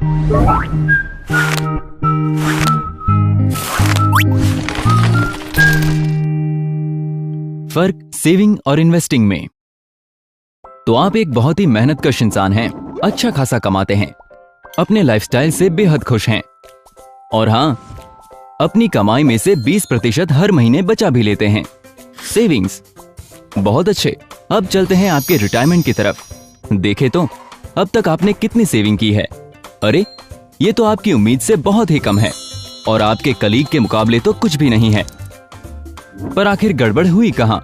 फर्क सेविंग और इन्वेस्टिंग में। तो आप एक बहुत ही मेहनतकश इंसान हैं, अच्छा खासा कमाते हैं, अपने लाइफस्टाइल से बेहद खुश हैं और हाँ, अपनी कमाई में से 20% हर महीने बचा भी लेते हैं। सेविंग्स बहुत अच्छे। अब चलते हैं आपके रिटायरमेंट की तरफ। देखें तो अब तक आपने कितनी सेविंग की है? अरे ये तो आपकी उम्मीद से बहुत ही कम है और आपके कलीग के मुकाबले तो कुछ भी नहीं है। पर आखिर गड़बड़ हुई कहां?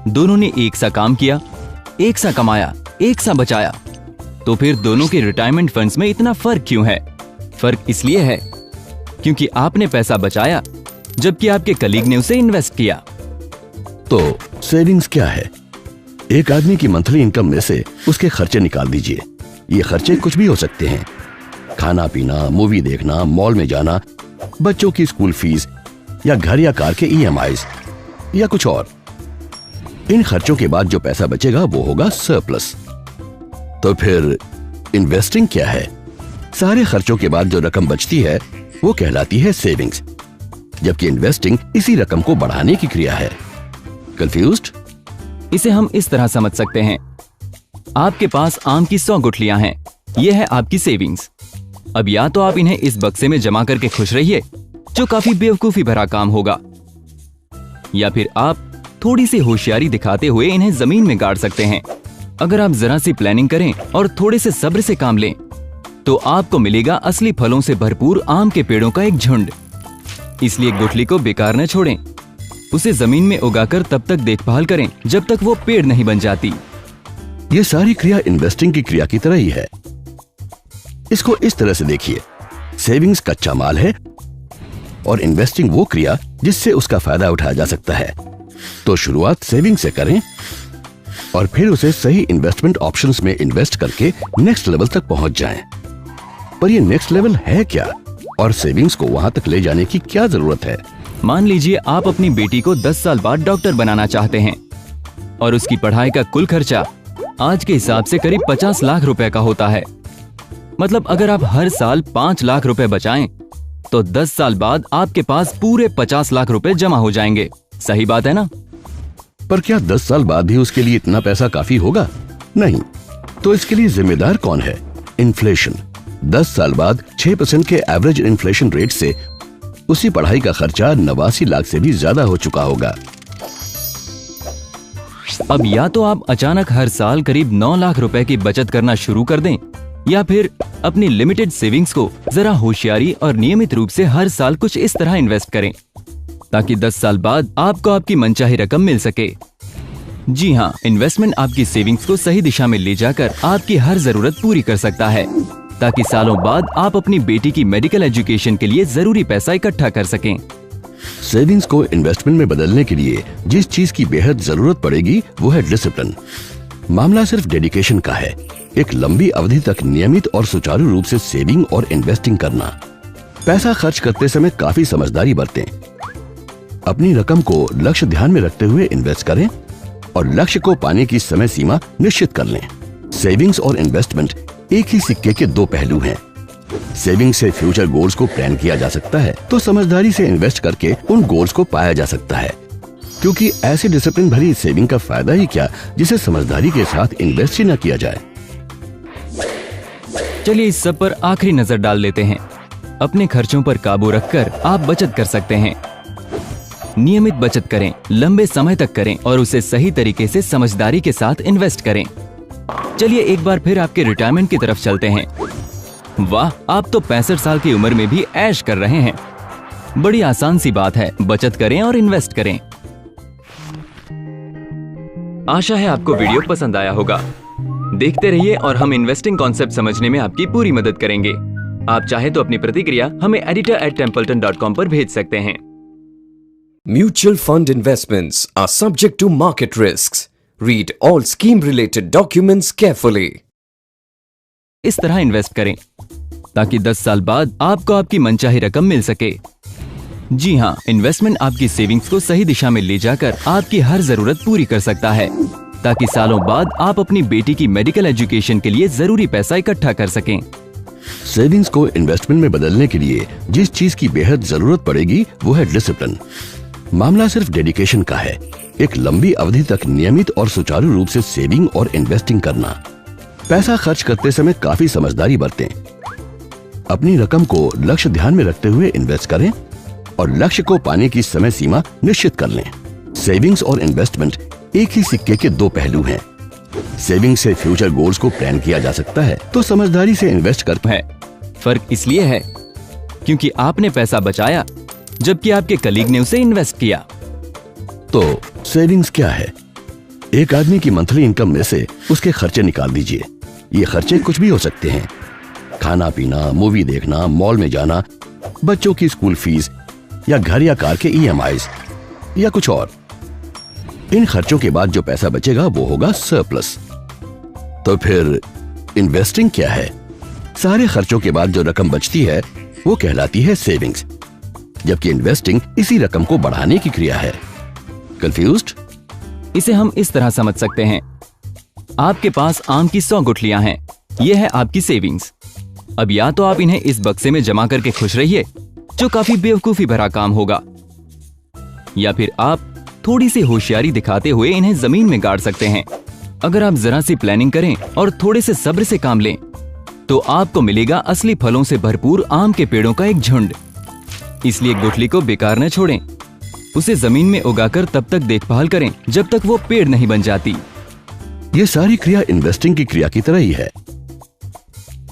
दोनों ने एक सा काम किया, एक सा कमाया, एक सा बचाया, तो फिर दोनों के रिटायरमेंट फंड्स में इतना फर्क क्यों है? फर्क इसलिए है क्योंकि आपने पैसा बचाया जबकि आपके कलीग ने उसे इन्वेस्ट किया। तो सेविंग्स क्या है? एक आदमी की मंथली इनकम में से उसके खर्चे निकाल दीजिए। ये खर्चे कुछ भी हो सकते हैं, खाना पीना, मूवी देखना, मॉल में जाना, बच्चों की स्कूल फीस या घर या कार के EMIs या कुछ और। इन खर्चों के बाद जो पैसा बचेगा वो होगा सरप्लस। तो फिर इन्वेस्टिंग क्या है? सारे खर्चों के बाद जो रकम बचती है वो कहलाती है सेविंग्स, जबकि इन्वेस्टिंग इसी रकम को बढ़ाने की क्रिया है। कंफ्यूज्ड? इसे हम इस तरह समझ सकते हैं, आपके पास आम की 100 गुठलियां हैं, यह है आपकी सेविंग्स। अब या तो आप इन्हें इस बक्से में जमा करके खुश रहिए, जो काफी बेवकूफी भरा काम होगा, या फिर आप थोड़ी सी होशियारी दिखाते हुए इन्हें जमीन में गाड़ सकते हैं। अगर आप जरा सी प्लानिंग करें और थोड़े से सब्र से काम लें, तो आपको मिलेगा असली फलों से भरपूर आम के पेड़ों का एक झुंड। इसलिए गुठली को बेकार न छोड़ें, उसे जमीन में उगाकर तब तक देखभाल करें जब तक वो पेड़ नहीं बन जाती। ये सारी क्रिया इन्वेस्टिंग की क्रिया की तरह ही है। इसको इस तरह से देखिए, सेविंग्स कच्चा माल है और इन्वेस्टिंग वो क्रिया जिससे उसका फायदा उठाया जा सकता है। तो शुरुआत सेविंग से करें और फिर उसे सही इन्वेस्टमेंट ऑप्शंस में इन्वेस्ट करके नेक्स्ट लेवल तक पहुंच जाएं। पर ये नेक्स्ट लेवल है क्या और सेविंग्स को वहां तक ले जाने की क्या जरूरत है? मान लीजिए आप अपनी बेटी को 10 साल बाद डॉक्टर बनाना चाहते हैं और उसकी पढ़ाई का कुल खर्चा आज के हिसाब से करीब 50 लाख रुपए का होता है। मतलब अगर आप हर साल 5 लाख रुपए बचाएं, तो 10 साल बाद आपके पास पूरे 50 लाख रुपए जमा हो जाएंगे। सही बात है ना? पर क्या 10 साल बाद भी उसके लिए इतना पैसा काफी होगा? नहीं। तो इसके लिए जिम्मेदार कौन है? इन्फ्लेशन। 10 साल बाद 6% के एवरेज इन्फ्लेशन रेट से उसी पढ़ाई का खर्चा 89 लाख से भी ज्यादा हो चुका होगा। अब या तो आप अचानक हर साल करीब 9 लाख रुपए की बचत करना शुरू कर दें, या फिर अपनी लिमिटेड सेविंग्स को जरा होशियारी और नियमित रूप से हर साल कुछ इस तरह इन्वेस्ट करें ताकि 10 साल बाद आपको आपकी मनचाही रकम मिल सके। जी हाँ, इन्वेस्टमेंट आपकी सेविंग्स को सही दिशा में ले जाकर आपकी हर जरूरत पूरी कर सकता है, ताकि सालों बाद आप अपनी बेटी की मेडिकल एजुकेशन के लिए जरूरी पैसा इकट्ठा कर सकें। सेविंग्स को इन्वेस्टमेंट में बदलने के लिए जिस चीज की बेहद जरूरत पड़ेगी वो है डिसिप्लिन। मामला सिर्फ डेडिकेशन का है, एक लंबी अवधि तक नियमित और सुचारू रूप से सेविंग और इन्वेस्टिंग करना। पैसा खर्च करते समय काफी समझदारी बरतें। अपनी रकम को लक्ष्य ध्यान में रखते हुए इन्वेस्ट करें और लक्ष्य को पाने की समय सीमा निश्चित कर लें। सेविंग्स और इन्वेस्टमेंट एक ही सिक्के के दो पहलू हैं। सेविंग से फ्यूचर गोल्स को प्लान किया जा सकता है, तो समझदारी से इन्वेस्ट करके उन गोल्स को पाया जा सकता है। क्योंकि ऐसी डिसिप्लिन भरी सेविंग का फायदा ही क्या जिसे समझदारी के साथ इन्वेस्ट ही न किया जाए। चलिए इस सब पर आखिरी नजर डाल लेते हैं। अपने खर्चों पर काबू रखकर आप बचत कर सकते हैं। नियमित बचत करें, लंबे समय तक करें और उसे सही तरीके से समझदारी के साथ इन्वेस्ट करें। चलिए एक बार फिर आपके रिटायरमेंट की तरफ चलते हैं। वाह, आप तो 65 साल की उम्र में भी ऐश कर रहे हैं। बड़ी आसान सी बात है, बचत करें और इन्वेस्ट करें। आशा है आपको वीडियो पसंद आया होगा। देखते रहिए और हम इन्वेस्टिंग कॉन्सेप्ट समझने में आपकी पूरी मदद करेंगे। आप चाहे तो अपनी प्रतिक्रिया हमें editor@templeton.com पर भेज सकते हैं। Mutual fund investments are subject to market risks. Read all scheme-related documents carefully. इस तरह इन्वेस्ट करें ताकि 10 साल बाद आपको आपकी मनचाही रकम मिल सके। जी हाँ, इन्वेस्टमेंट आपकी सेविंग्स को सही दिशा में ले जाकर आपकी हर जरूरत पूरी कर सकता है, ताकि सालों बाद आप अपनी बेटी की मेडिकल एजुकेशन के लिए जरूरी पैसा इकट्ठा कर सकें। सेविंग्स को इन्वेस्टमेंट में बदलने के लिए जिस चीज की बेहद जरूरत पड़ेगी वो है डिसिप्लिन। मामला सिर्फ डेडिकेशन का है, एक लंबी अवधि तक नियमित और सुचारू रूप से सेविंग और इन्वेस्टिंग करना। पैसा खर्च करते समय काफी समझदारी बरतें। अपनी रकम को लक्ष्य ध्यान में रखते हुए इन्वेस्ट करें और लक्ष्य को पाने की समय सीमा निश्चित कर लें। सेविंग्स और इन्वेस्टमेंट एक ही सिक्के के दो पहलू हैं। सेविंग से फ्यूचर गोल्स को प्लान किया जा सकता है, तो समझदारी से इन्वेस्ट करते हैं। फर्क इसलिए है क्योंकि आपने पैसा बचाया जबकि आपके कलीग ने उसे इन्वेस्ट किया। तो सेविंग्स क्या है? एक आदमी की मंथली इनकम में से उसके खर्चे निकाल दीजिए। ये खर्चे कुछ भी हो सकते हैं, खाना पीना, मूवी देखना, मॉल में जाना, बच्चों की स्कूल फीस या घर या कार के EMIs या कुछ और। इन खर्चों के बाद जो पैसा बचेगा वो होगा सरप्लस। तो फिर इन्वेस्टिंग क्या है? सारे खर्चों के बाद जो रकम बचती है वो कहलाती है सेविंग्स, जबकि इन्वेस्टिंग इसी रकम को बढ़ाने की क्रिया है। कंफ्यूज्ड? इसे हम इस तरह समझ सकते हैं, आपके पास आम की 100 गुठलियां हैं, ये है आपकी सेविंग्स। अब या तो आप इन्हें इस बक्से में जमा करके खुश रहिए, जो काफी बेवकूफी भरा काम होगा, या फिर आप थोड़ी सी होशियारी दिखाते हुए इन्हें जमीन में गाड़ सकते हैं। अगर आप जरा सी प्लानिंग करें और थोड़े से सब्र से काम लें, तो आपको मिलेगा असली फलों से भरपूर आम के पेड़ों का एक झुंड। इसलिए गुठली को बेकार न छोड़ें, उसे जमीन में उगाकर तब तक देखभाल करें जब तक वो पेड़ नहीं बन जाती। ये सारी क्रिया इन्वेस्टिंग की क्रिया की तरह ही है।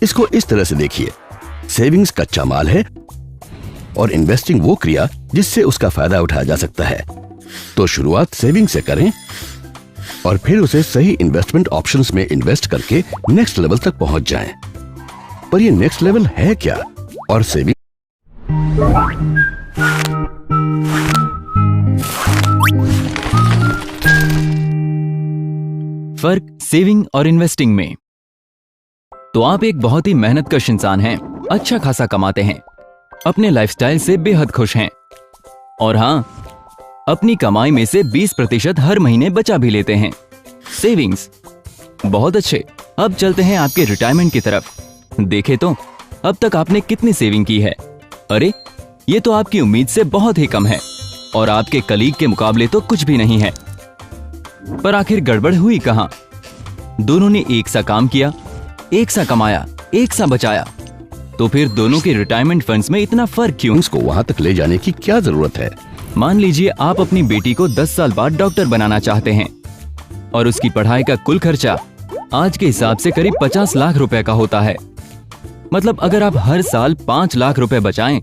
इसको इस तरह से देखिए, सेविंग्स कच्चा माल है और इन्वेस्टिंग वो क्रिया जिससे उसका फायदा उठाया जा सकता है। तो शुरुआत सेविंग से करें और फिर उसे सही इन्वेस्टमेंट ऑप्शंस में इन्वेस्ट करके नेक्स्ट लेवल तक पहुंच जाएं। पर ये नेक्स्ट लेवल है क्या? और सेविंग फर्क सेविंग और इन्वेस्टिंग में। तो आप एक बहुत ही मेहनतकश इंसान हैं, अच्छा खासा कमाते हैं, अपने लाइफस्टाइल से बेहद खुश हैं, और हाँ, अपनी कमाई में से 20% हर महीने बचा भी लेते हैं। सेविंग्स बहुत अच्छे। अब चलते हैं आपके रिटायरमेंट की तरफ। देखें तो अब तक आपने कितनी सेविंग की है? अरे ये तो आपकी उम्मीद से बहुत ही कम है और आपके कलीग के मुकाबले तो कुछ भी नहीं है। पर आखिर गड़बड़ हुई कहां? दोनों ने एक सा काम किया, एक सा कमाया, एक सा बचाया, तो फिर दोनों के रिटायरमेंट फंड्स में इतना फर्क क्यों? इसको वहां तक ले जाने की क्या जरूरत है? मान लीजिए आप अपनी बेटी को 10 साल बाद डॉक्टर बनाना चाहते हैं और उसकी पढ़ाई का कुल खर्चा आज के हिसाब से करीब 50 लाख रुपए का होता है। मतलब अगर आप हर साल 5 लाख रुपए बचाएं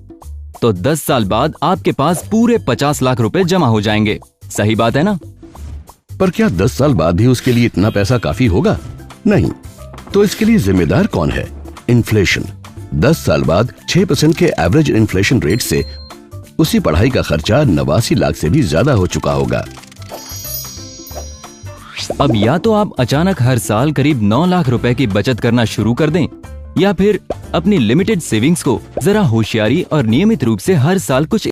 तो 10 साल बाद आपके पास पूरे 50 लाख रुपए जमा हो जाएंगे। सही बात है ना? पर क्या 10 साल बाद भी उसके लिए इतना पैसा काफी होगा? नहीं। तो इसके लिए जिम्मेदार कौन है? इन्फ्लेशन। 10 साल बाद 6% के एवरेज इन्फ्लेशन रेट से उसी पढ़ाई का खर्चा 89 लाख से भी ज्यादा हो चुका होगा। अब या तो आप अचानक हर साल करीब 9 लाख रुपए की बचत करना शुरू कर दें, या फिर अपनी लिमिटेड सेविंग्स को जरा होशियारी और नियमित रूप से हर साल कुछ